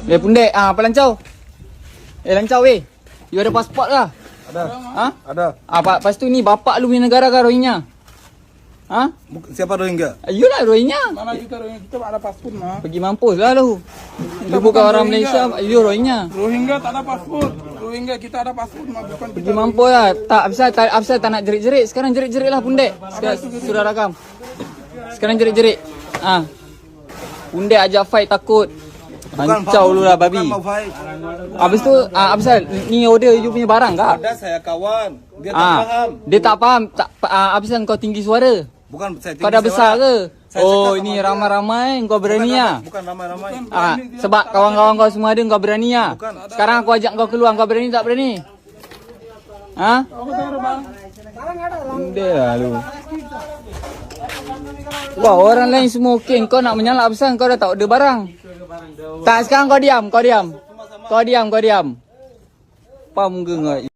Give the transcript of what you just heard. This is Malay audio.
Pundek. Apa lancau? Lancau weh. You ada pasport kah? Ada. Ha? Ada. Lepas tu ni bapak lu punya negara kah Rohingya? Ha? Siapa Rohingya? Yulah Rohingya. Mana kita Rohingya? Kita tak ada paspor mah. Pergi mampus lah lu. Lu bukan orang Malaysia, you Rohingya. Rohingya tak ada paspor. Rohingya kita ada paspor mah, bukan kita. Pergi mampus lah. Tak, Absal tak nak jerit-jerit. Sekarang jerit-jerit lah Pundek. Sudah rakam. Sekarang jerit-jerit. Ha. Pundek ajak fight takut. Hancau lu lah babi. Bukan mau fight. Habis tu, Absal, ni order you punya barang kah? Ada saya kawan. Dia tak faham. Dia tak faham. Absal kau tinggi suara. Bukan saya Kau dah tinggi besar suara. ke? Saya Oh, cakap ini sama ramai-ramai kau berani lah. Bukan ramai-ramai. Sebab kawan-kawan kau semua ada kau berani lah. Bukan. Sekarang aku ajak kau keluar, kau berani tak berani? Ha? Benda lah lu. Wah, orang lain semua okey. Kau nak menyalak besar, kau dah tak order barang. Tak, sekarang kau diam. Kau diam. Faham ke kau?